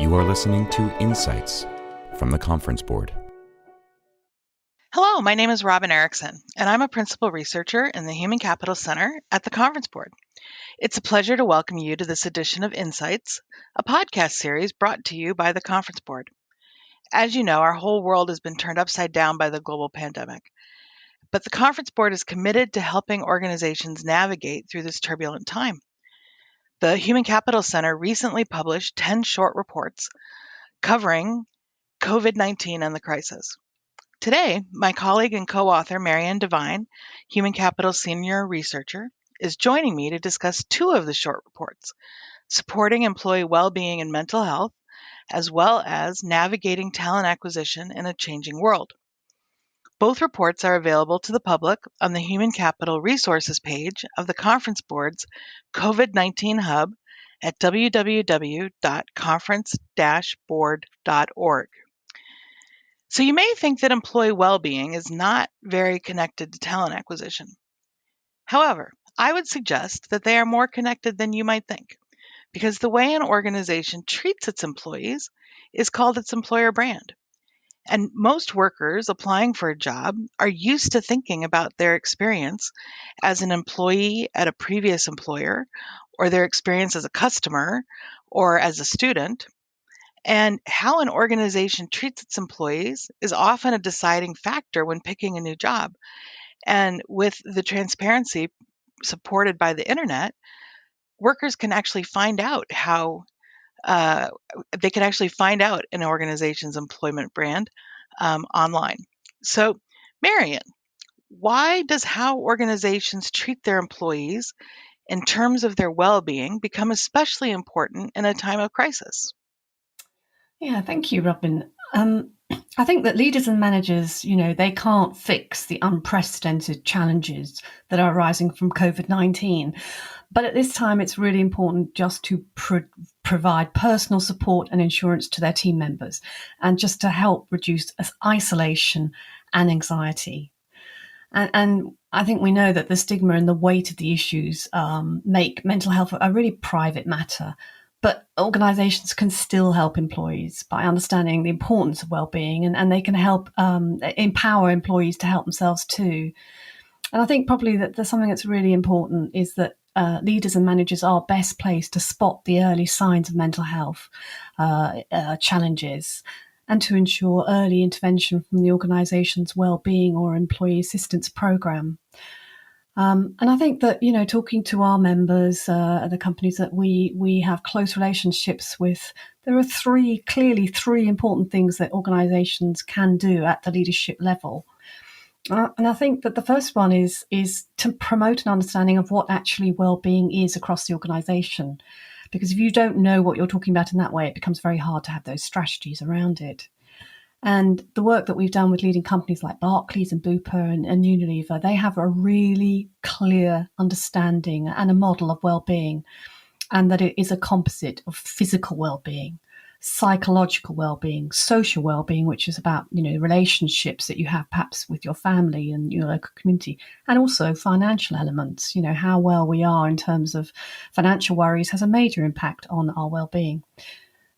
You are listening to Insights from the Conference Board. Hello, my name is Robin Erickson, and I'm a principal researcher in the Human Capital Center at the Conference Board. It's a pleasure to welcome you to this edition of Insights, a podcast series brought to you by the Conference Board. As you know, our whole world has been turned upside down by the global pandemic, but the Conference Board is committed to helping organizations navigate through this turbulent time. The Human Capital Center recently published 10 short reports covering COVID-19 and the crisis. Today, my colleague and co-author Marion Devine, Human Capital Senior Researcher, is joining me to discuss two of the short reports, supporting employee well-being and mental health, as well as navigating talent acquisition in a changing world. Both reports are available to the public on the Human Capital Resources page of the Conference Board's COVID-19 Hub at www.conference-board.org. So you may think that employee well-being is not very connected to talent acquisition. However, I would suggest that they are more connected than you might think, because the way an organization treats its employees is called its employer brand. And most workers applying for a job are used to thinking about their experience as an employee at a previous employer, or their experience as a customer or as a student. And how an organization treats its employees is often a deciding factor when picking a new job. And with the transparency supported by the internet, workers can actually find out how an organization's employment brand online. So, Marion, why does how organizations treat their employees in terms of their well-being become especially important in a time of crisis? Yeah, thank you, Robin. I think that leaders and managers, they can't fix the unprecedented challenges that are arising from COVID-19. But at this time, it's really important just to provide personal support and insurance to their team members, and just to help reduce isolation and anxiety. And I think we know that the stigma and the weight of the issues make mental health a really private matter. But organizations can still help employees by understanding the importance of well-being, and they can help empower employees to help themselves too. And I think probably that there's something that's really important is that leaders and managers are best placed to spot the early signs of mental health challenges, and to ensure early intervention from the organization's well-being or employee assistance program. And I think that, talking to our members, the companies that we have close relationships with, there are clearly three important things that organizations can do at the leadership level. And I think that the first one is to promote an understanding of what actually well-being is across the organization. Because if you don't know what you're talking about in that way, it becomes very hard to have those strategies around it. And the work that we've done with leading companies like Barclays and Bupa and Unilever, they have a really clear understanding and a model of well-being, and that it is a composite of physical well-being, psychological well-being, social well-being, which is about, relationships that you have perhaps with your family and your local community, and also financial elements. How well we are in terms of financial worries has a major impact on our well-being.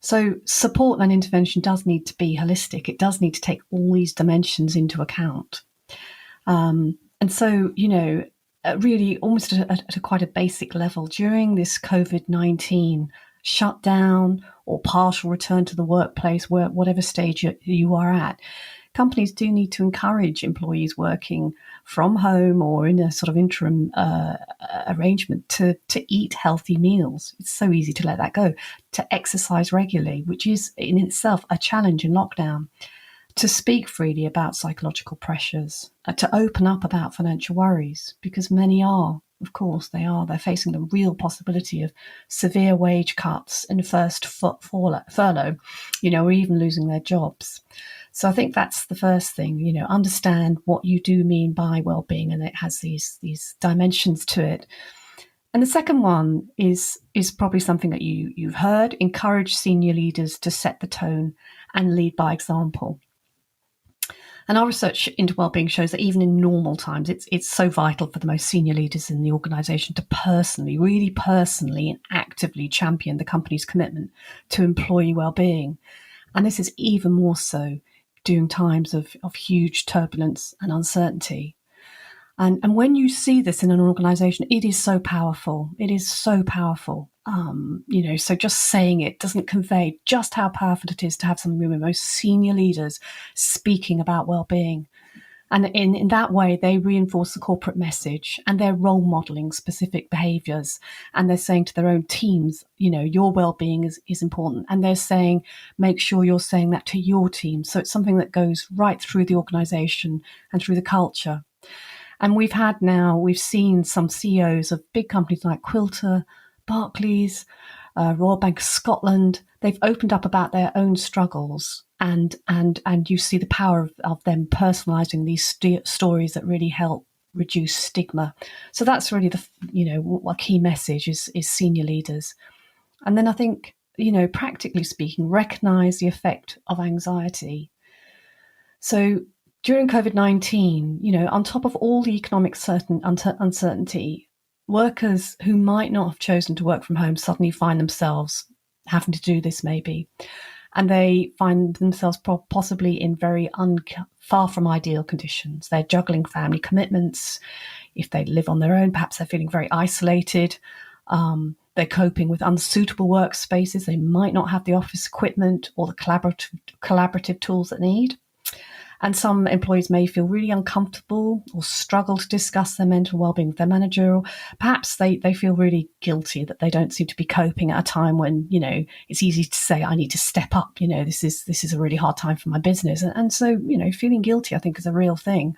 So support and intervention does need to be holistic. It does need to take all these dimensions into account. And so, really almost at a quite a basic level, during this COVID-19 shutdown or partial return to the workplace, whatever stage you are at, companies do need to encourage employees working from home or in a sort of interim arrangement to eat healthy meals. It's so easy to let that go. To exercise regularly, which is in itself a challenge in lockdown. To speak freely about psychological pressures. To open up about financial worries, because many are. Of course, they're facing the real possibility of severe wage cuts and first furlough, or even losing their jobs. So I think that's the first thing, understand what you do mean by well-being, and it has these dimensions to it. And the second one is probably something that you've heard: encourage senior leaders to set the tone and lead by example. And our research into wellbeing shows that even in normal times, it's so vital for the most senior leaders in the organisation to really personally and actively champion the company's commitment to employee well-being. And this is even more so during times of huge turbulence and uncertainty. And when you see this in an organization, it is so powerful. It is so powerful. So just saying it doesn't convey just how powerful it is to have some of the most senior leaders speaking about well-being. And in that way, they reinforce the corporate message, and they're role modeling specific behaviors. And they're saying to their own teams, your well-being is important. And they're saying, make sure you're saying that to your team. So it's something that goes right through the organization and through the culture. And we've seen some CEOs of big companies like Quilter, Barclays, Royal Bank of Scotland. They've opened up about their own struggles, and you see the power of them personalising these stories that really help reduce stigma. So that's really a key message is senior leaders. And then I think, practically speaking, recognise the effect of anxiety. So during COVID-19, on top of all the economic uncertainty, workers who might not have chosen to work from home suddenly find themselves having to do this maybe. And they find themselves possibly in very far from ideal conditions. They're juggling family commitments. If they live on their own, perhaps they're feeling very isolated. They're coping with unsuitable workspaces. They might not have the office equipment or the collaborative tools that they need. And some employees may feel really uncomfortable or struggle to discuss their mental well-being with their manager, or perhaps they feel really guilty that they don't seem to be coping at a time when, it's easy to say, I need to step up, this is a really hard time for my business. And so, feeling guilty, I think, is a real thing.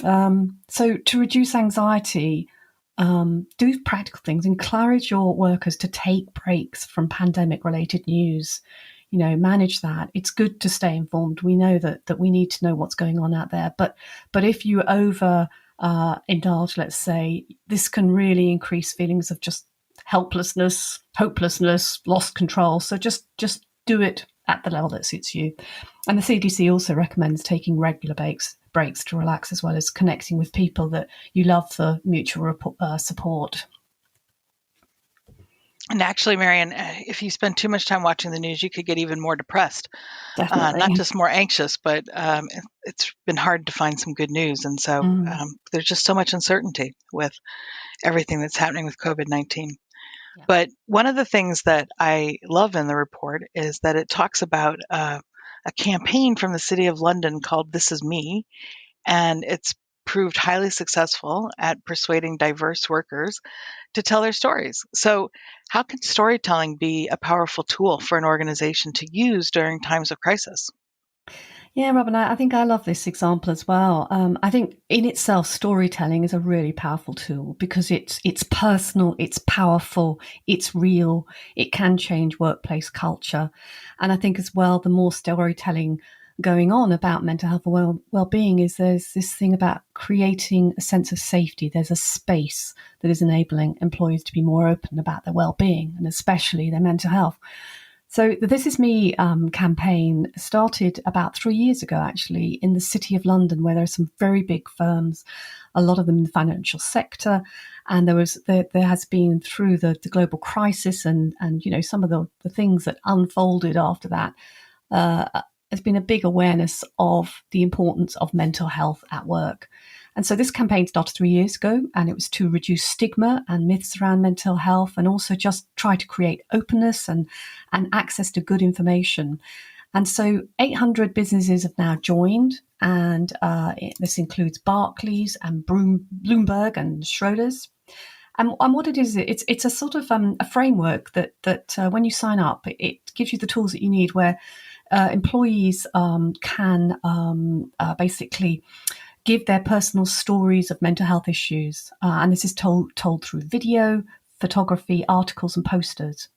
So to reduce anxiety, do practical things. Encourage your workers to take breaks from pandemic-related news. Manage that. It's good to stay informed. We know that we need to know what's going on out there. But if you indulge, let's say, this can really increase feelings of just helplessness, hopelessness, lost control. So just do it at the level that suits you. And the CDC also recommends taking regular breaks to relax, as well as connecting with people that you love for mutual support. And actually, Marion, if you spend too much time watching the news, you could get even more depressed. Definitely. Not just more anxious, but it's been hard to find some good news. And so there's just so much uncertainty with everything that's happening with COVID-19. Yeah. But one of the things that I love in the report is that it talks about a campaign from the City of London called This Is Me, and it's proved highly successful at persuading diverse workers to tell their stories. So how can storytelling be a powerful tool for an organization to use during times of crisis? Yeah, Robin, I think I love this example as well. I think in itself, storytelling is a really powerful tool because it's personal, it's powerful, it's real, it can change workplace culture. And I think as well, the more storytelling going on about mental health and well-being is there's this thing about creating a sense of safety. There's a space that is enabling employees to be more open about their well-being and especially their mental health. So the This Is Me campaign started about 3 years ago, actually, in the City of London, where there are some very big firms, a lot of them in the financial sector. And there has been, through the global crisis and some of the things that unfolded after that, there's been a big awareness of the importance of mental health at work. And so this campaign started 3 years ago, and it was to reduce stigma and myths around mental health, and also just try to create openness and access to good information. And so 800 businesses have now joined, and this includes Barclays and Bloomberg and Schroders. And what it is, it's a sort of a framework that when you sign up, it gives you the tools that you need, where employees can basically give their personal stories of mental health issues. And this is told through video, photography, articles and posters.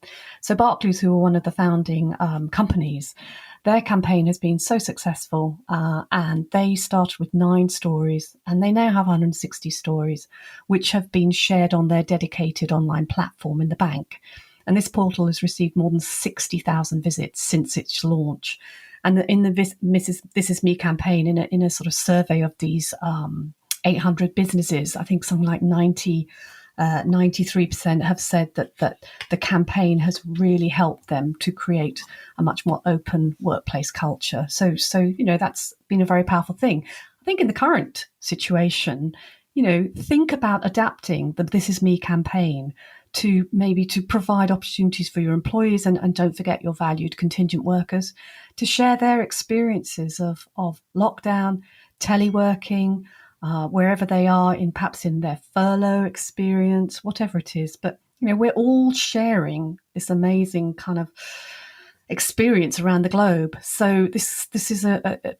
So Barclays, who are one of the founding companies, their campaign has been so successful, and they started with 9 stories, and they now have 160 stories, which have been shared on their dedicated online platform in the bank. And this portal has received more than 60,000 visits since its launch. And in the This Is Me campaign, in a sort of survey of these 800 businesses, I think something like 90 93% have said that the campaign has really helped them to create a much more open workplace culture. So that's been a very powerful thing. I think in the current situation, think about adapting the This Is Me campaign to provide opportunities for your employees, and don't forget your valued contingent workers, to share their experiences of lockdown, teleworking, wherever they are, perhaps in their furlough experience, whatever it is. But we're all sharing this amazing kind of experience around the globe. So this is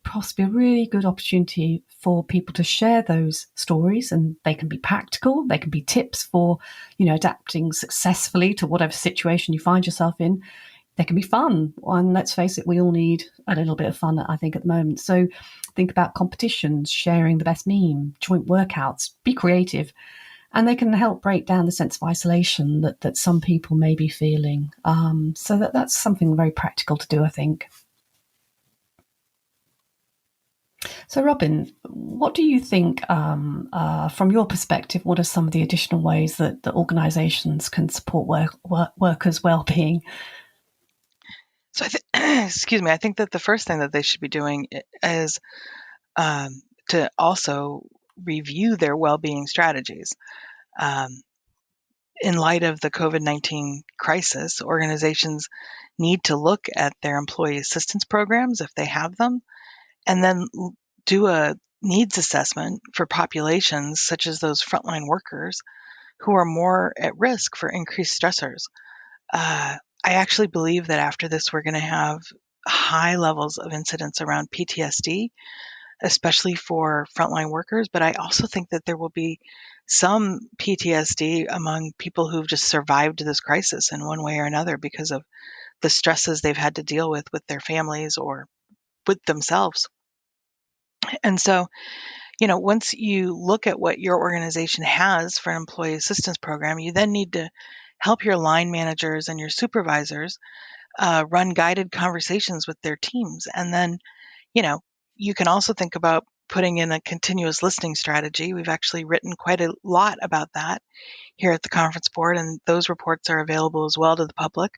possibly a really good opportunity for people to share those stories, and they can be practical. They can be tips for, adapting successfully to whatever situation you find yourself in. They can be fun. And let's face it, we all need a little bit of fun, I think, at the moment. So think about competitions, sharing the best meme, joint workouts, be creative. And they can help break down the sense of isolation that some people may be feeling. So that's something very practical to do, I think. So, Robin, what do you think, from your perspective, what are some of the additional ways that organisations can support workers' well-being? So, I think that the first thing that they should be doing is to also review their well-being strategies. In light of the COVID-19 crisis, organizations need to look at their employee assistance programs, if they have them, and then do a needs assessment for populations such as those frontline workers who are more at risk for increased stressors. I actually believe that after this, we're going to have high levels of incidence around PTSD, especially for frontline workers. But I also think that there will be some PTSD among people who've just survived this crisis in one way or another because of the stresses they've had to deal with their families or with themselves. And so, once you look at what your organization has for an employee assistance program, you then need to help your line managers and your supervisors run guided conversations with their teams. And then, you can also think about putting in a continuous listening strategy. We've actually written quite a lot about that here at the conference board, and those reports are available as well to the public,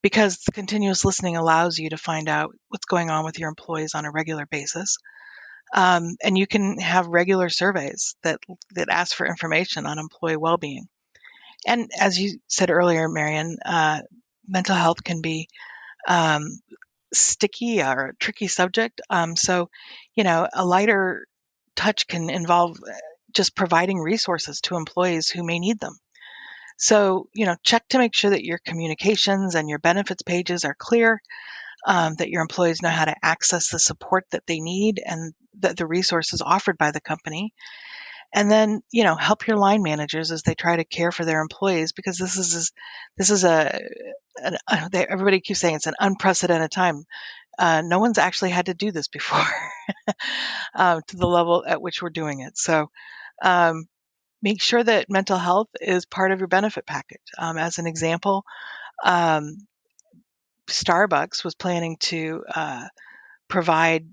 because the continuous listening allows you to find out what's going on with your employees on a regular basis. And you can have regular surveys that ask for information on employee well-being. And as you said earlier, Marion, mental health can be sticky or a tricky subject. So, a lighter touch can involve just providing resources to employees who may need them. So, check to make sure that your communications and your benefits pages are clear, that your employees know how to access the support that they need and that the resources offered by the company. And then, help your line managers as they try to care for their employees, because this is everybody keeps saying it's an unprecedented time. No one's actually had to do this before to the level at which we're doing it. So make sure that mental health is part of your benefit package. As an example, Starbucks was planning to provide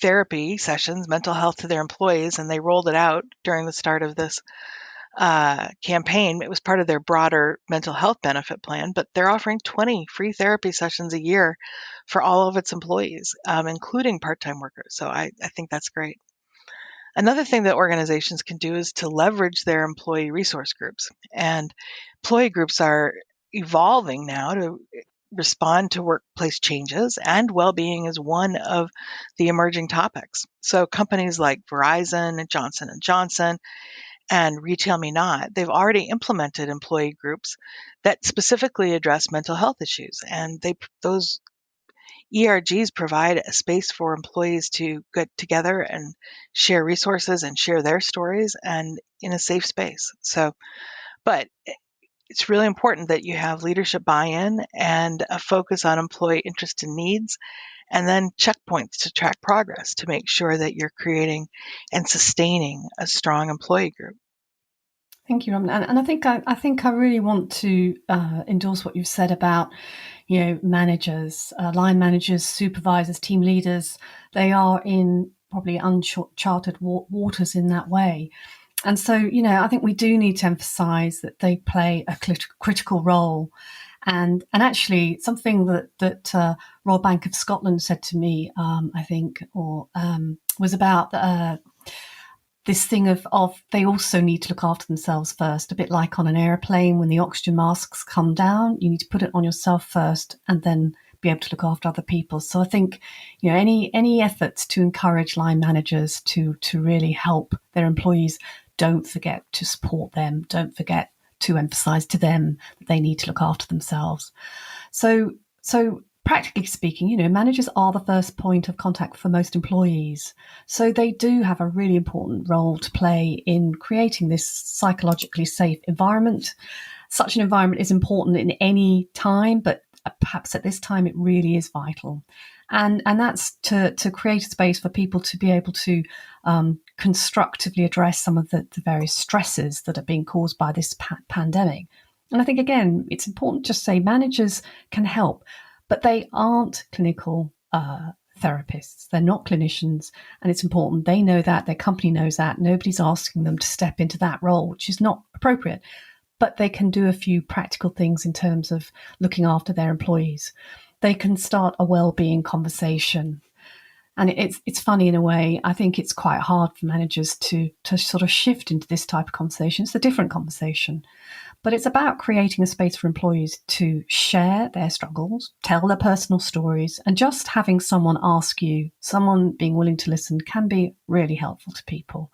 therapy sessions, mental health to their employees, and they rolled it out during the start of this campaign. It was part of their broader mental health benefit plan, but they're offering 20 free therapy sessions a year for all of its employees, including part-time workers. So I think that's great. Another thing that organizations can do is to leverage their employee resource groups. And employee groups are evolving now to respond to workplace changes, and well-being is one of the emerging topics. So companies like Verizon, Johnson & Johnson, and Retail Me Not, they've already implemented employee groups that specifically address mental health issues. And those ERGs provide a space for employees to get together and share resources and share their stories, and in a safe space. But it's really important that you have leadership buy-in and a focus on employee interest and needs, and then checkpoints to track progress to make sure that you're creating and sustaining a strong employee group. Thank you, Robin. And I think I really want to endorse what you've said about, managers, line managers, supervisors, team leaders. They are in probably uncharted waters in that way. And so, I think we do need to emphasise that they play a critical role. And actually, something that Royal Bank of Scotland said to me, I think, was about this thing of they also need to look after themselves first. A bit like on an airplane, when the oxygen masks come down, you need to put it on yourself first, and then be able to look after other people. So I think, any efforts to encourage line managers to really help their employees, don't forget to support them. Don't forget to emphasize to them that they need to look after themselves. So practically speaking, managers are the first point of contact for most employees. So they do have a really important role to play in creating this psychologically safe environment. Such an environment is important in any time, but perhaps at this time it really is vital. And that's to create a space for people to be able to constructively address some of the various stresses that are being caused by this pandemic. And I think, again, it's important to just say managers can help, but they aren't clinical therapists. They're not clinicians, and it's important they know that, their company knows that. Nobody's asking them to step into that role, which is not appropriate. But they can do a few practical things in terms of looking after their employees. They can start a well-being conversation. And it's funny in a way. I think it's quite hard for managers to sort of shift into this type of conversation. It's a different conversation. But it's about creating a space for employees to share their struggles, tell their personal stories, and just having someone ask you, someone being willing to listen, can be really helpful to people.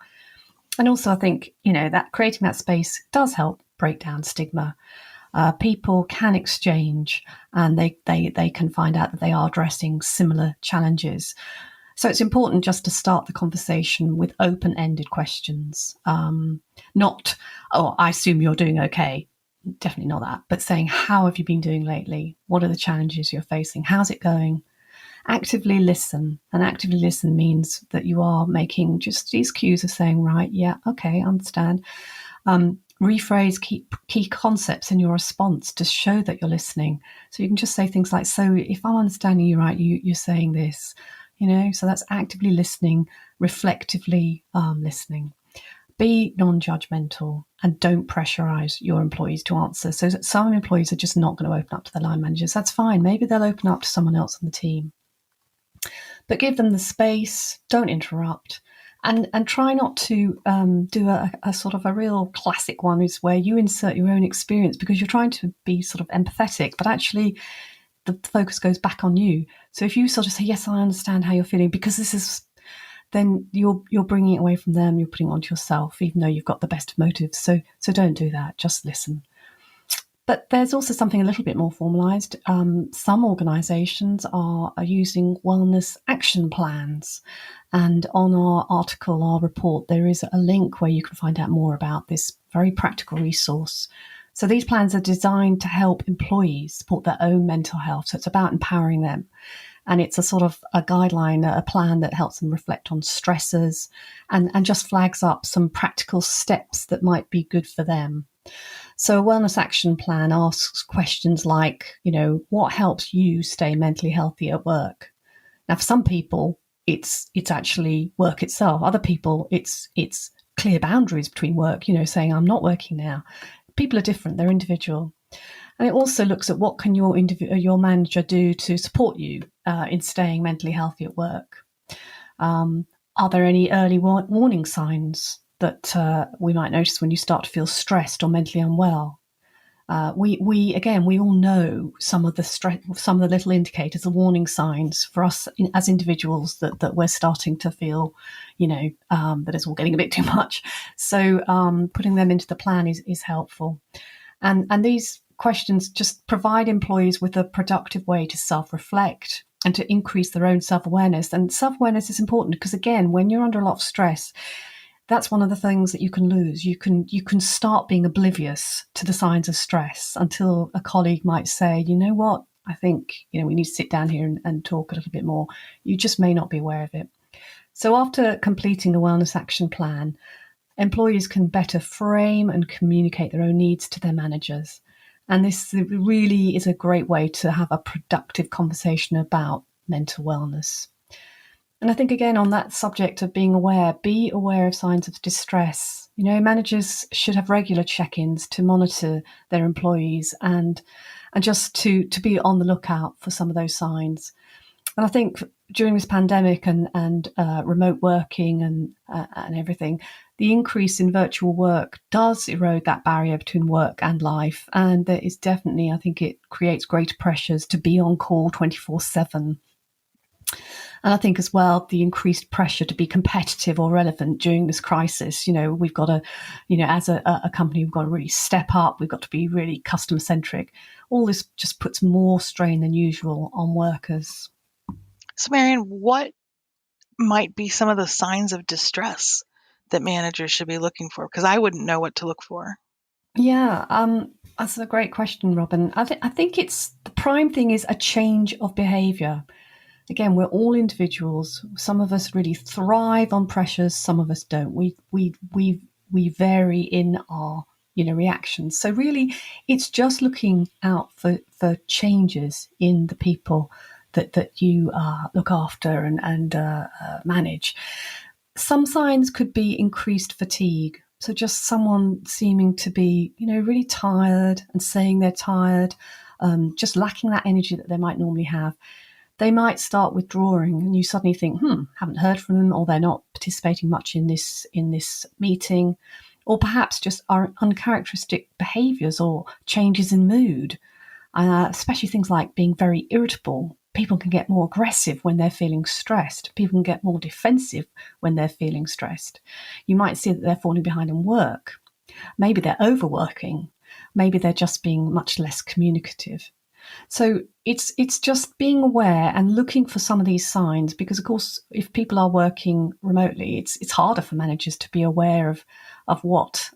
And also I think, that creating that space does help break down stigma. People can exchange, and they can find out that they are addressing similar challenges. So it's important just to start the conversation with open-ended questions. Not, I assume you're doing okay. Definitely not that. But saying, how have you been doing lately? What are the challenges you're facing? How's it going? Actively listen. And actively listen means that you are making just these cues of saying, right, yeah, okay, I understand. Rephrase key concepts in your response to show that you're listening. So you can just say things like, so if I'm understanding you right, you're saying this, so that's actively listening, reflectively listening. Be non-judgmental and don't pressurize your employees to answer. So some employees are just not going to open up to their line managers. That's fine. Maybe they'll open up to someone else on the team. But give them the space, don't interrupt. And try not to do a sort of a real classic one is where you insert your own experience because you're trying to be sort of empathetic, but actually the focus goes back on you. So if you sort of say, yes, I understand how you're feeling because this is, then you're bringing it away from them, you're putting it onto yourself, even though you've got the best of motives. So don't do that, just listen. But there's also something a little bit more formalised. Some organisations are using wellness action plans. And on our article, our report, there is a link where you can find out more about this very practical resource. So these plans are designed to help employees support their own mental health. So it's about empowering them. And it's a sort of a guideline, a plan that helps them reflect on stressors and just flags up some practical steps that might be good for them. So a wellness action plan asks questions like, what helps you stay mentally healthy at work? Now, for some people, it's actually work itself. Other people, it's clear boundaries between work, saying I'm not working now. People are different, they're individual. And it also looks at what can your manager do to support you in staying mentally healthy at work. Are there any early warning signs that we might notice when you start to feel stressed or mentally unwell? We all know some of the little indicators, the warning signs for us as individuals that we're starting to feel, that it's all getting a bit too much. So putting them into the plan is helpful. And these questions just provide employees with a productive way to self-reflect and to increase their own self-awareness. And self-awareness is important because, again, when you're under a lot of stress, that's one of the things that you can lose. You can start being oblivious to the signs of stress until a colleague might say, you know what, I think we need to sit down here and talk a little bit more. You just may not be aware of it. So after completing the wellness action plan, employees can better frame and communicate their own needs to their managers. And this really is a great way to have a productive conversation about mental wellness. And I think, again, on that subject of being aware, be aware of signs of distress. Managers should have regular check-ins to monitor their employees and just to be on the lookout for some of those signs. And I think during this pandemic and remote working and everything, the increase in virtual work does erode that barrier between work and life. And there is definitely, I think it creates greater pressures to be on call 24/7. And I think as well, the increased pressure to be competitive or relevant during this crisis. We've got to, as a company, we've got to really step up. We've got to be really customer centric. All this just puts more strain than usual on workers. So, Marion, what might be some of the signs of distress that managers should be looking for? Because I wouldn't know what to look for. Yeah, that's a great question, Robin. I think it's the prime thing is a change of behaviour. Again, we're all individuals. Some of us really thrive on pressures. Some of us don't. We vary in our reactions. So really, it's just looking out for changes in the people that you look after and manage. Some signs could be increased fatigue. So just someone seeming to be, really tired and saying they're tired, just lacking that energy that they might normally have. They might start withdrawing and you suddenly think, haven't heard from them, or they're not participating much in this meeting, or perhaps just are uncharacteristic behaviours or changes in mood, especially things like being very irritable. People can get more aggressive when they're feeling stressed. People can get more defensive when they're feeling stressed. You might see that they're falling behind in work. Maybe they're overworking. Maybe they're just being much less communicative. So it's just being aware and looking for some of these signs, because of course, if people are working remotely, it's harder for managers to be aware of what's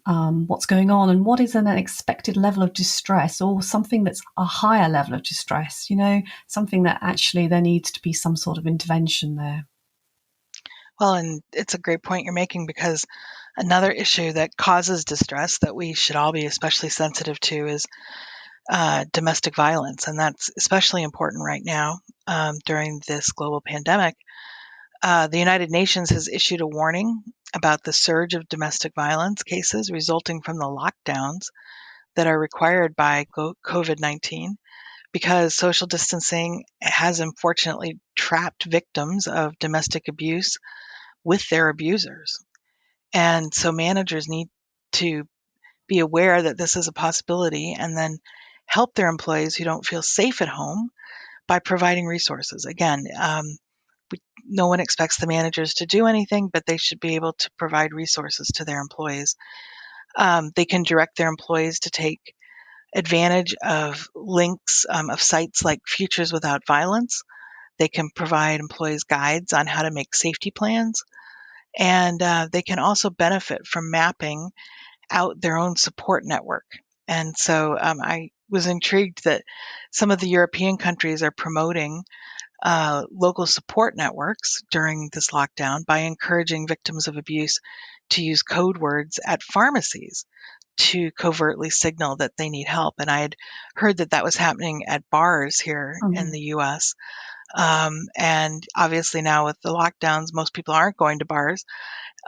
going on and what is an unexpected level of distress, or something that's a higher level of distress, something that actually there needs to be some sort of intervention there. Well, and it's a great point you're making, because another issue that causes distress that we should all be especially sensitive to is domestic violence. And that's especially important right now during this global pandemic. The United Nations has issued a warning about the surge of domestic violence cases resulting from the lockdowns that are required by COVID-19, because social distancing has unfortunately trapped victims of domestic abuse with their abusers. And so managers need to be aware that this is a possibility, and then help their employees who don't feel safe at home by providing resources. Again, no one expects the managers to do anything, but they should be able to provide resources to their employees. They can direct their employees to take advantage of links of sites like Futures Without Violence. They can provide employees guides on how to make safety plans. And they can also benefit from mapping out their own support network. And so I was intrigued that some of the European countries are promoting local support networks during this lockdown by encouraging victims of abuse to use code words at pharmacies to covertly signal that they need help. And I had heard that that was happening at bars here in the US. And obviously now with the lockdowns, most people aren't going to bars.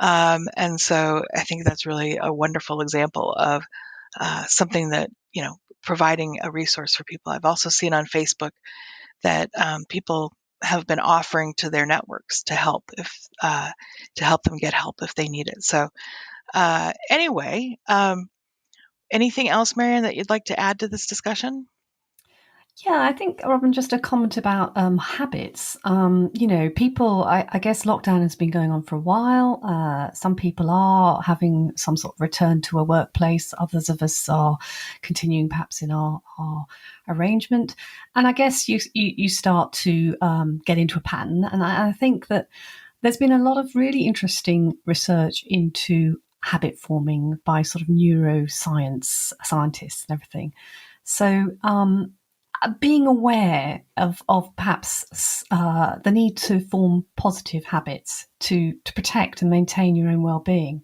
And so I think that's really a wonderful example of something that, providing a resource for people. I've also seen on Facebook that people have been offering to their networks to help them get help if they need it. So anyway, anything else, Marion, that you'd like to add to this discussion? Yeah, I think, Robin, just a comment about habits. People, I guess lockdown has been going on for a while. Some people are having some sort of return to a workplace. Others of us are continuing perhaps in our arrangement. And I guess you start to get into a pattern. And I think that there's been a lot of really interesting research into habit forming by sort of neuroscience scientists and everything. So being aware of perhaps the need to form positive habits to protect and maintain your own well-being.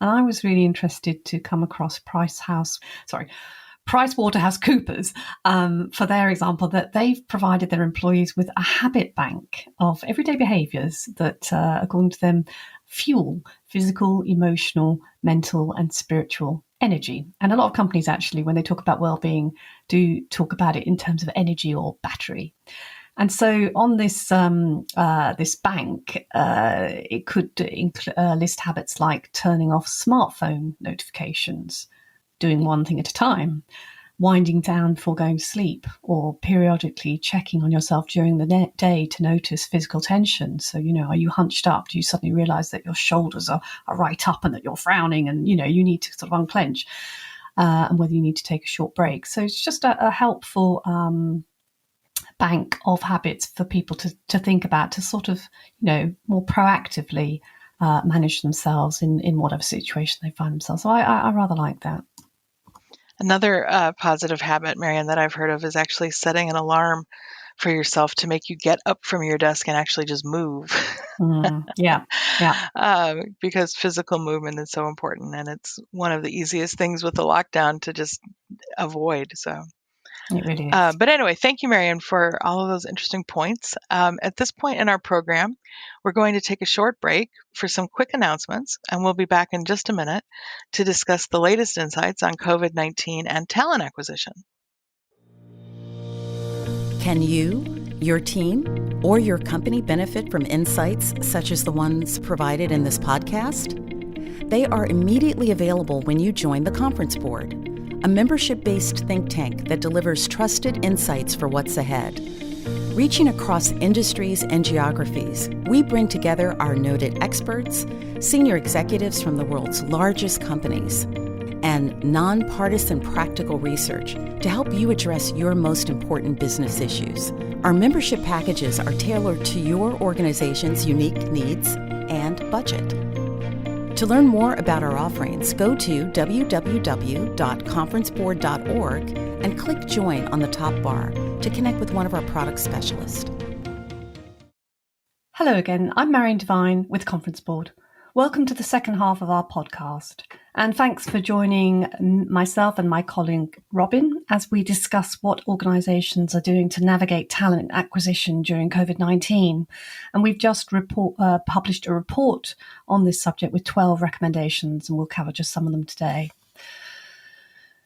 And I was really interested to come across PricewaterhouseCoopers for their example, that they've provided their employees with a habit bank of everyday behaviours that, according to them, fuel physical, emotional, mental, and spiritual energy. And a lot of companies actually, when they talk about well-being, do talk about it in terms of energy or battery. And so on this this bank, it could list habits like turning off smartphone notifications, doing one thing at a time, winding down before going to sleep, or periodically checking on yourself during the day to notice physical tension. So, are you hunched up? Do you suddenly realize that your shoulders are right up and that you're frowning and, you need to sort of unclench, and whether you need to take a short break. So it's just a helpful bank of habits for people to think about, to sort of, more proactively manage themselves in whatever situation they find themselves. So I rather like that. Another positive habit, Marion, that I've heard of is actually setting an alarm for yourself to make you get up from your desk and actually just move. Yeah. Because physical movement is so important, and it's one of the easiest things with the lockdown to just avoid. So it really is. But anyway, thank you, Marion, for all of those interesting points. At this point in our program, we're going to take a short break for some quick announcements, and we'll be back in just a minute to discuss the latest insights on COVID-19 and talent acquisition. Can you, your team, or your company benefit from insights such as the ones provided in this podcast? They are immediately available when you join the Conference Board, a membership-based think tank that delivers trusted insights for what's ahead. Reaching across industries and geographies, we bring together our noted experts, senior executives from the world's largest companies, and nonpartisan practical research to help you address your most important business issues. Our membership packages are tailored to your organization's unique needs and budget. To learn more about our offerings, go to www.conferenceboard.org and click Join on the top bar to connect with one of our product specialists. Hello again, I'm Marion Devine with Conference Board. Welcome to the second half of our podcast, and thanks for joining myself and my colleague Robin as we discuss what organisations are doing to navigate talent acquisition during COVID-19. And we've just published a report on this subject with 12 recommendations, and we'll cover just some of them today.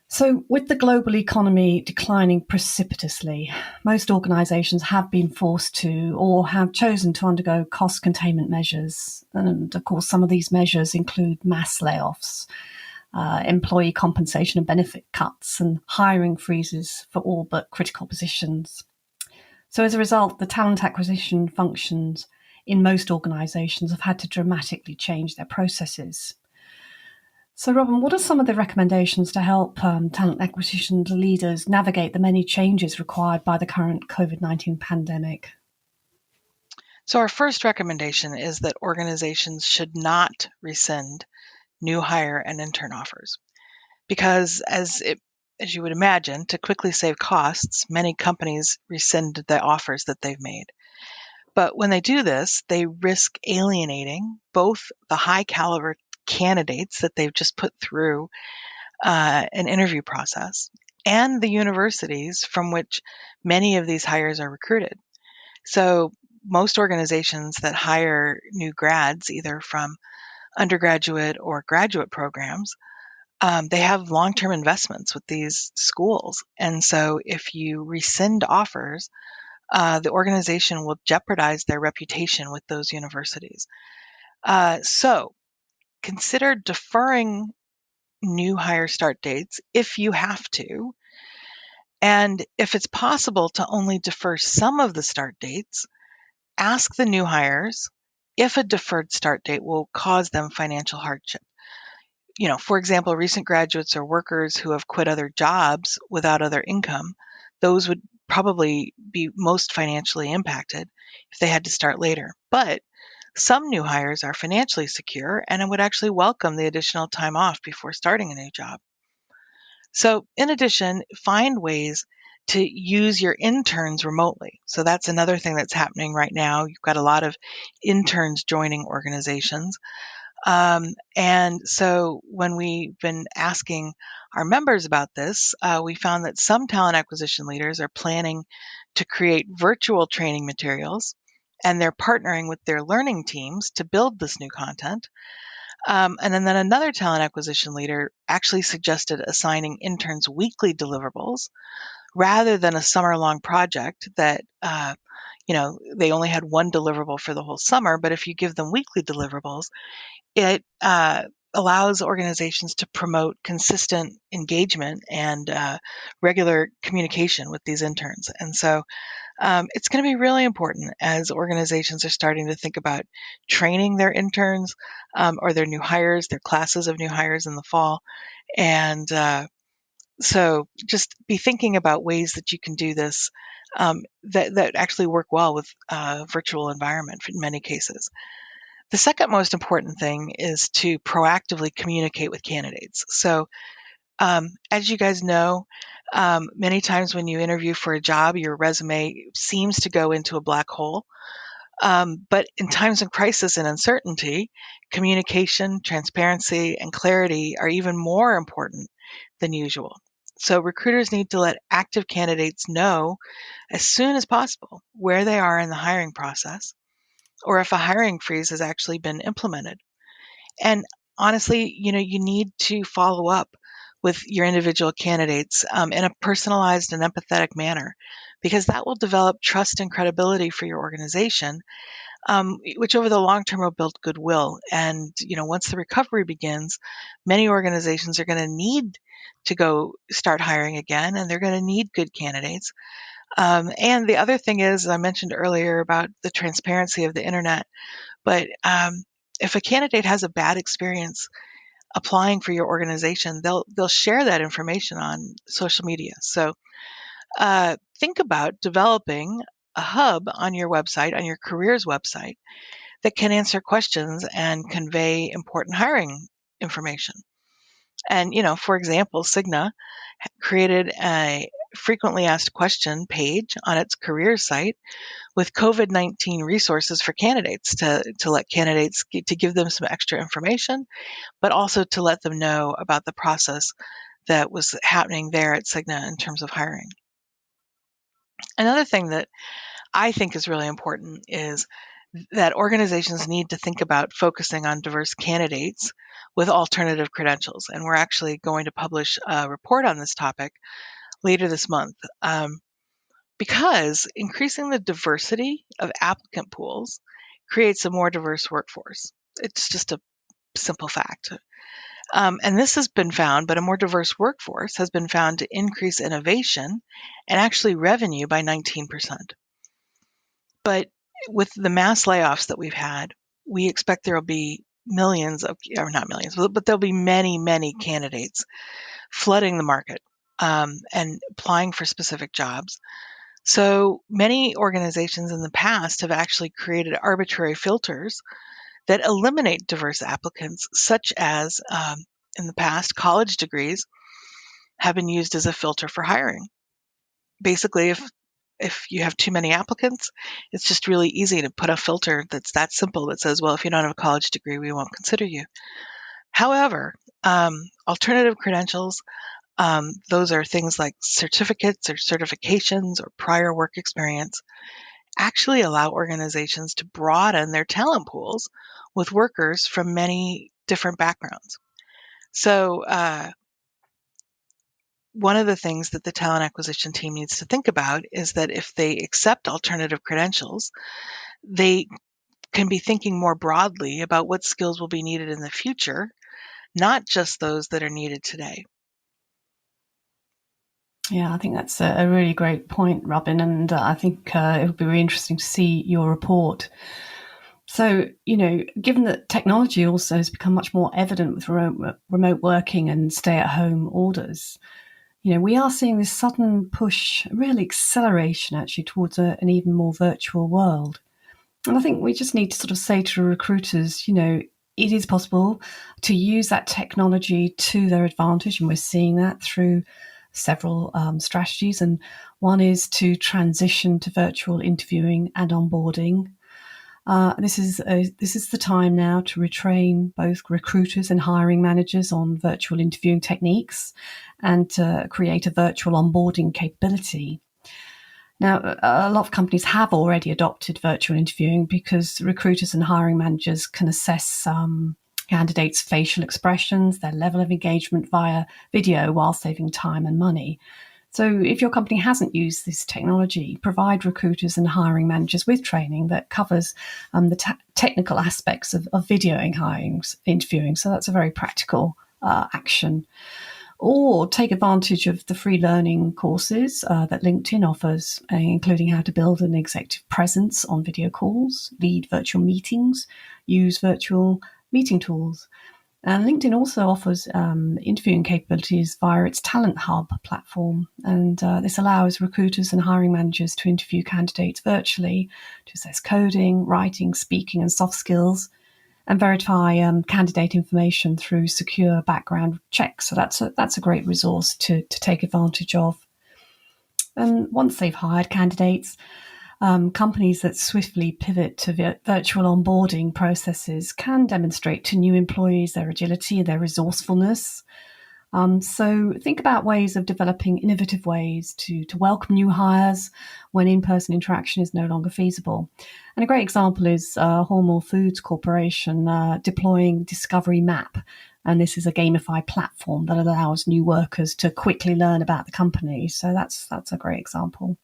So with the global economy declining precipitously, most organisations have been forced to or have chosen to undergo cost containment measures. And of course, some of these measures include mass layoffs, employee compensation and benefit cuts, and hiring freezes for all but critical positions. So as a result, the talent acquisition functions in most organisations have had to dramatically change their processes. So, Robin, what are some of the recommendations to help talent acquisition leaders navigate the many changes required by the current COVID-19 pandemic? So our first recommendation is that organizations should not rescind new hire and intern offers, because as you would imagine, to quickly save costs, many companies rescind the offers that they've made. But when they do this, they risk alienating both the high caliber candidates that they've just put through an interview process and the universities from which many of these hires are recruited. So most organizations that hire new grads, either from undergraduate or graduate programs, they have long-term investments with these schools. And so if you rescind offers, the organization will jeopardize their reputation with those universities. So consider deferring new hire start dates if you have to. And if it's possible to only defer some of the start dates, ask the new hires if a deferred start date will cause them financial hardship. For example, recent graduates or workers who have quit other jobs without other income, those would probably be most financially impacted if they had to start later. But some new hires are financially secure and would actually welcome the additional time off before starting a new job. So in addition, find ways to use your interns remotely. So that's another thing that's happening right now. You've got a lot of interns joining organizations. And so when we've been asking our members about this, we found that some talent acquisition leaders are planning to create virtual training materials and they're partnering with their learning teams to build this new content. And then another talent acquisition leader actually suggested assigning interns weekly deliverables rather than a summer-long project that, they only had one deliverable for the whole summer. But if you give them weekly deliverables, it allows organizations to promote consistent engagement and regular communication with these interns. And so it's going to be really important as organizations are starting to think about training their interns or their new hires, their classes of new hires in the fall. And so just be thinking about ways that you can do this that actually work well with a virtual environment in many cases. The second most important thing is to proactively communicate with candidates. So as you guys know, many times when you interview for a job, your resume seems to go into a black hole. But in times of crisis and uncertainty, communication, transparency, and clarity are even more important than usual. So recruiters need to let active candidates know as soon as possible where they are in the hiring process, or if a hiring freeze has actually been implemented. And honestly, you need to follow up with your individual candidates in a personalized and empathetic manner, because that will develop trust and credibility for your organization, which over the long term will build goodwill. And, once the recovery begins, many organizations are going to need to go start hiring again, and they're going to need good candidates. And the other thing is, I mentioned earlier about the transparency of the internet, but if a candidate has a bad experience applying for your organization, they'll share that information on social media. So think about developing a hub on your website, on your careers website, that can answer questions and convey important hiring information. And, for example, Cigna created a frequently asked question page on its careers site with COVID-19 resources for candidates to let candidates to give them some extra information, but also to let them know about the process that was happening there at Cigna in terms of hiring. Another thing that I think is really important is that organizations need to think about focusing on diverse candidates with alternative credentials. And we're actually going to publish a report on this topic later this month, because increasing the diversity of applicant pools creates a more diverse workforce. It's just a simple fact. And this has been found, but a more diverse workforce has been found to increase innovation and actually revenue by 19%. But with the mass layoffs that we've had, we expect there will be millions of, or not millions, but there'll be many, many candidates flooding the market and applying for specific jobs. So many organizations in the past have actually created arbitrary filters that eliminate diverse applicants, such as in the past, college degrees have been used as a filter for hiring. Basically, if you have too many applicants, it's just really easy to put a filter that's that simple that says, well, if you don't have a college degree, we won't consider you. However, alternative credentials, those are things like certificates or certifications or prior work experience, actually allow organizations to broaden their talent pools with workers from many different backgrounds. So one of the things that the talent acquisition team needs to think about is that if they accept alternative credentials, they can be thinking more broadly about what skills will be needed in the future, not just those that are needed today. Yeah, I think that's a really great point, Robin, and I think it would be really interesting to see your report. So, given that technology also has become much more evident with remote working and stay-at-home orders, we are seeing this sudden push, real acceleration actually towards an even more virtual world. And I think we just need to sort of say to recruiters, it is possible to use that technology to their advantage, and we're seeing that through several strategies. And one is to transition to virtual interviewing and onboarding. This is the time now to retrain both recruiters and hiring managers on virtual interviewing techniques and to create a virtual onboarding capability. Now, a lot of companies have already adopted virtual interviewing because recruiters and hiring managers can assess candidates' facial expressions, their level of engagement via video while saving time and money. So if your company hasn't used this technology, provide recruiters and hiring managers with training that covers the technical aspects of videoing hiring, interviewing. So that's a very practical action. Or take advantage of the free learning courses that LinkedIn offers, including how to build an executive presence on video calls, lead virtual meetings, use virtual meeting tools. And LinkedIn also offers interviewing capabilities via its Talent Hub platform. And this allows recruiters and hiring managers to interview candidates virtually to assess coding, writing, speaking, and soft skills, and verify candidate information through secure background checks. So that's a great resource to take advantage of. And once they've hired candidates, companies that swiftly pivot to virtual onboarding processes can demonstrate to new employees their agility and their resourcefulness. So think about ways of developing innovative ways to welcome new hires when in-person interaction is no longer feasible. And a great example is Hormel Foods Corporation deploying Discovery Map. And this is a gamified platform that allows new workers to quickly learn about the company. So that's a great example.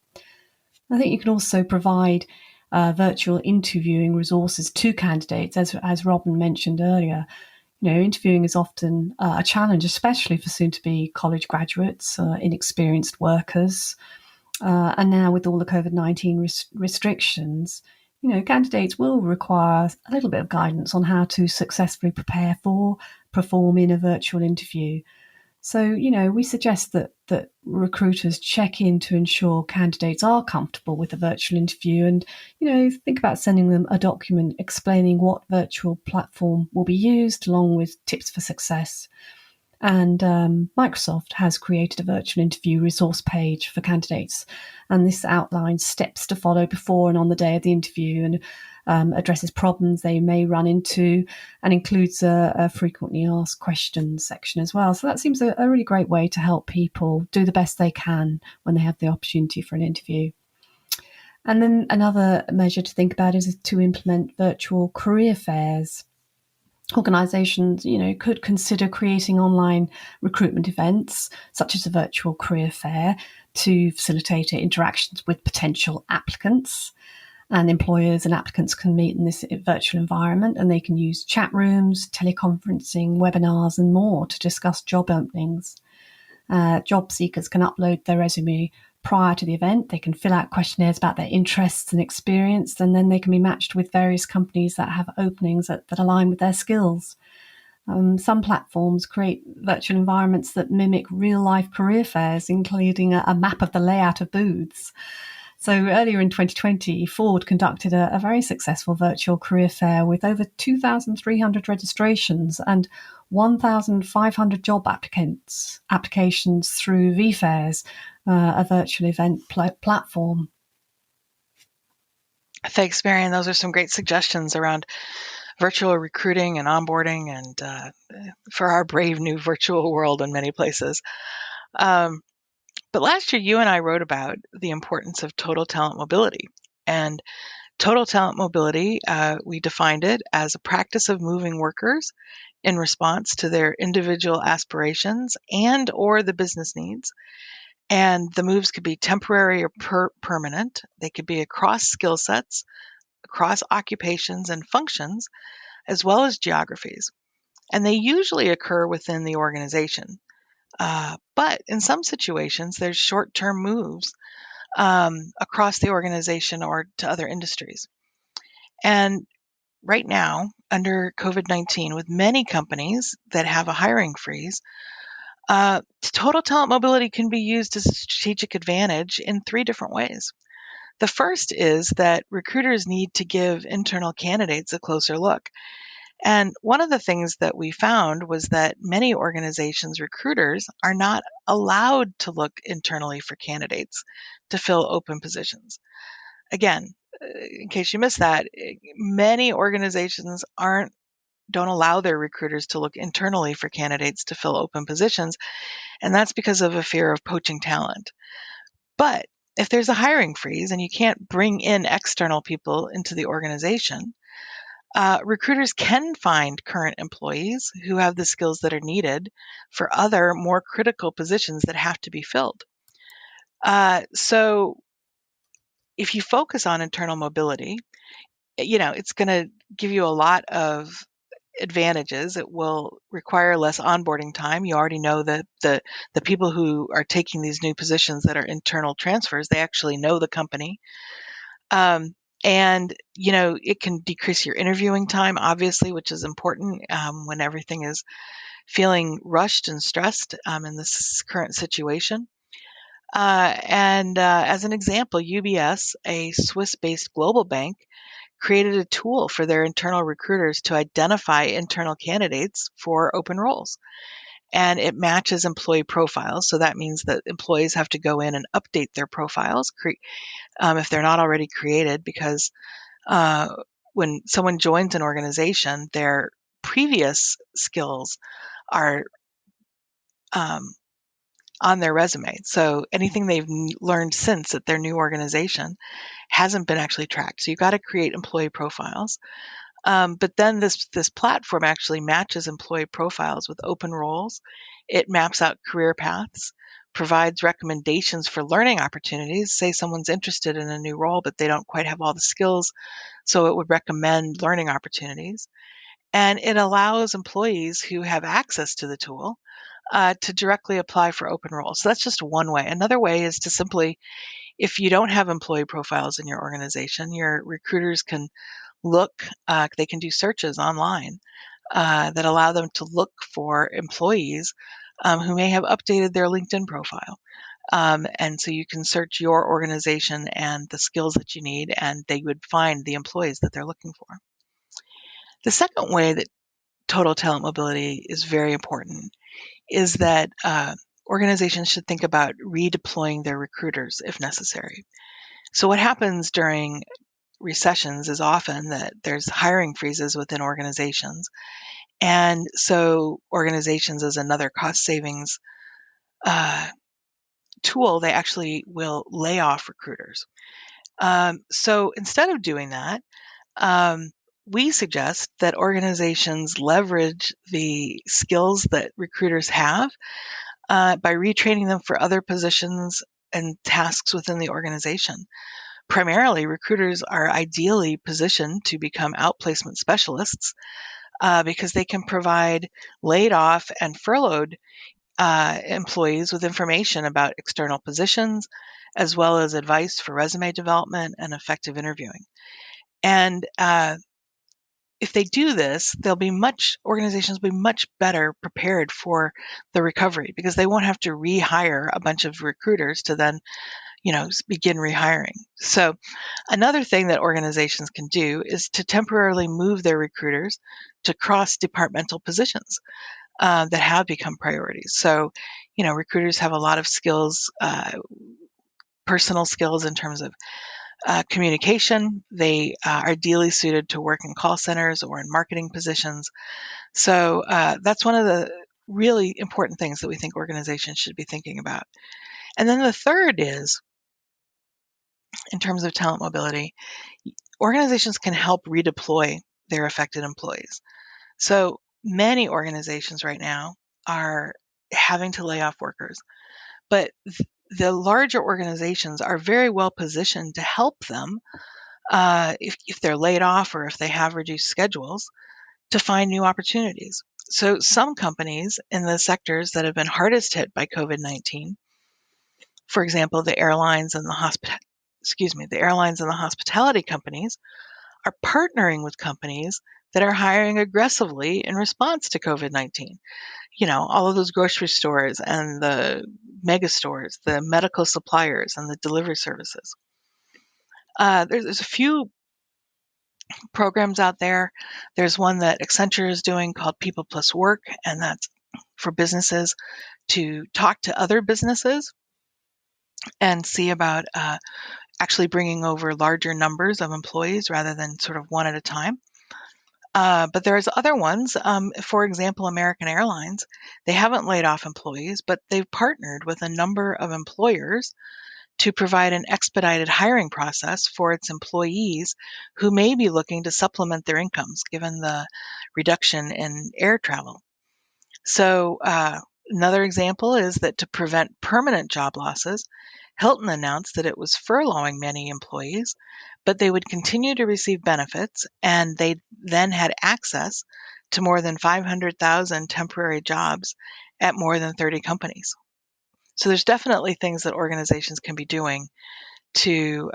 I think you can also provide virtual interviewing resources to candidates, as Robin mentioned earlier. Interviewing is often a challenge, especially for soon-to-be college graduates, inexperienced workers. And now with all the COVID-19 restrictions, candidates will require a little bit of guidance on how to successfully perform in a virtual interview. So, we suggest that recruiters check in to ensure candidates are comfortable with a virtual interview and, think about sending them a document explaining what virtual platform will be used along with tips for success. And Microsoft has created a virtual interview resource page for candidates. And this outlines steps to follow before and on the day of the interview and addresses problems they may run into and includes a frequently asked questions section as well. So that seems a really great way to help people do the best they can when they have the opportunity for an interview. And then another measure to think about is to implement virtual career fairs. Organisations, could consider creating online recruitment events, such as a virtual career fair, to facilitate interactions with potential applicants. And employers and applicants can meet in this virtual environment, and they can use chat rooms, teleconferencing, webinars, and more to discuss job openings. Job seekers can upload their resume prior to the event. They can fill out questionnaires about their interests and experience, and then they can be matched with various companies that have openings that align with their skills. Some platforms create virtual environments that mimic real-life career fairs, including a map of the layout of booths. So earlier in 2020, Ford conducted a very successful virtual career fair with over 2,300 registrations and 1,500 job applications through vFairs, a virtual event platform. Thanks, Marion. Those are some great suggestions around virtual recruiting and onboarding and for our brave new virtual world in many places. But last year, you and I wrote about the importance of total talent mobility. And total talent mobility, we defined it as a practice of moving workers in response to their individual aspirations and or the business needs. And the moves could be temporary or permanent. They could be across skill sets, across occupations and functions, as well as geographies. And they usually occur within the organization. But in some situations, there's short-term moves across the organization or to other industries. And right now, under COVID-19, with many companies that have a hiring freeze, total talent mobility can be used as a strategic advantage in 3 different ways. The first is that recruiters need to give internal candidates a closer look. And one of the things that we found was that many organizations' recruiters are not allowed to look internally for candidates to fill open positions. Again, in case you missed that, many organizations don't allow their recruiters to look internally for candidates to fill open positions, and that's because of a fear of poaching talent. But if there's a hiring freeze and you can't bring in external people into the organization, recruiters can find current employees who have the skills that are needed for other more critical positions that have to be filled. So if you focus on internal mobility, it's going to give you a lot of advantages. It will require less onboarding time. You already know that the people who are taking these new positions that are internal transfers, they actually know the company. And, it can decrease your interviewing time, obviously, which is important when everything is feeling rushed and stressed in this current situation. And as an example, UBS, a Swiss-based global bank, created a tool for their internal recruiters to identify internal candidates for open roles. And it matches employee profiles. So that means that employees have to go in and update their profiles if they're not already created, because when someone joins an organization, their previous skills are on their resume. So anything they've learned since at their new organization hasn't been actually tracked. So you've got to create employee profiles. But then this platform actually matches employee profiles with open roles. It maps out career paths, provides recommendations for learning opportunities. Say someone's interested in a new role, but they don't quite have all the skills, so it would recommend learning opportunities. And it allows employees who have access to the tool to directly apply for open roles. So that's just one way. Another way is to simply, if you don't have employee profiles in your organization, your recruiters can look, they can do searches online that allow them to look for employees who may have updated their LinkedIn profile. And so you can search your organization and the skills that you need, and they would find the employees that they're looking for. The second way that total talent mobility is very important is that organizations should think about redeploying their recruiters if necessary. So what happens during recessions is often that there's hiring freezes within organizations. And so organizations, as another cost savings tool, they actually will lay off recruiters. So instead of doing that, we suggest that organizations leverage the skills that recruiters have by retraining them for other positions and tasks within the organization. Primarily, recruiters are ideally positioned to become outplacement specialists because they can provide laid off and furloughed employees with information about external positions, as well as advice for resume development and effective interviewing. And if they do this, organizations will be much better prepared for the recovery, because they won't have to rehire a bunch of recruiters to then, begin rehiring. So another thing that organizations can do is to temporarily move their recruiters to cross-departmental positions that have become priorities. So, recruiters have a lot of skills, personal skills in terms of communication. They are ideally suited to work in call centers or in marketing positions. So that's one of the really important things that we think organizations should be thinking about. And then the third is, in terms of talent mobility, organizations can help redeploy their affected employees. So many organizations right now are having to lay off workers, but the larger organizations are very well positioned to help them if they're laid off or if they have reduced schedules, to find new opportunities. So some companies in the sectors that have been hardest hit by COVID-19, for example, the airlines and the hospitality companies, are partnering with companies that are hiring aggressively in response to COVID-19. All of those grocery stores and the mega stores, the medical suppliers and the delivery services. There's a few programs out there. There's one that Accenture is doing called People Plus Work, and that's for businesses to talk to other businesses and see about actually bringing over larger numbers of employees rather than sort of one at a time. But there's other ones. For example, American Airlines, they haven't laid off employees, but they've partnered with a number of employers to provide an expedited hiring process for its employees who may be looking to supplement their incomes given the reduction in air travel. So another example is that to prevent permanent job losses, Hilton announced that it was furloughing many employees, but they would continue to receive benefits, and they then had access to more than 500,000 temporary jobs at more than 30 companies. So there's definitely things that organizations can be doing to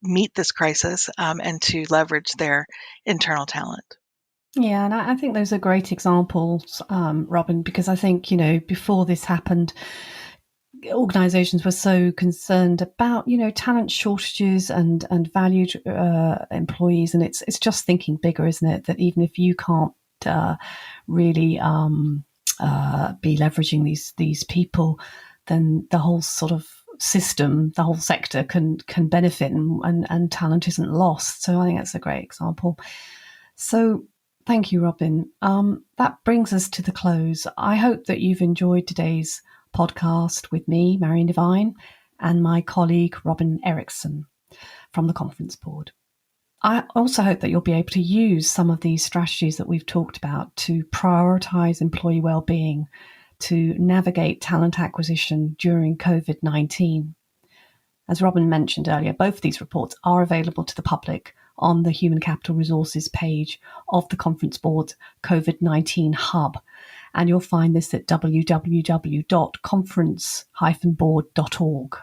meet this crisis and to leverage their internal talent. Yeah, and I think those are great examples, Robin, because I think, before this happened, organizations were so concerned about, talent shortages and valued employees. And it's just thinking bigger, isn't it? That even if you can't really be leveraging these people, then the whole sort of system, the whole sector can benefit and talent isn't lost. So I think that's a great example. So thank you, Robin. That brings us to the close. I hope that you've enjoyed today's podcast with me, Marion Devine, and my colleague, Robin Erickson from the Conference Board. I also hope that you'll be able to use some of these strategies that we've talked about to prioritise employee well-being, to navigate talent acquisition during COVID-19. As Robin mentioned earlier, both of these reports are available to the public on the Human Capital Resources page of the Conference Board's COVID-19 Hub. And you'll find this at www.conference-board.org.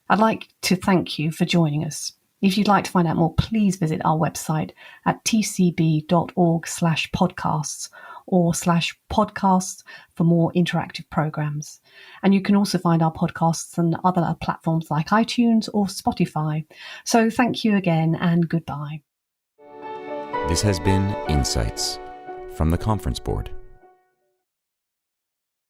I'd like to thank you for joining us. If you'd like to find out more, please visit our website at tcb.org/podcasts or /podcasts for more interactive programs. And you can also find our podcasts on other platforms like iTunes or Spotify. So thank you again and goodbye. This has been Insights from the Conference Board.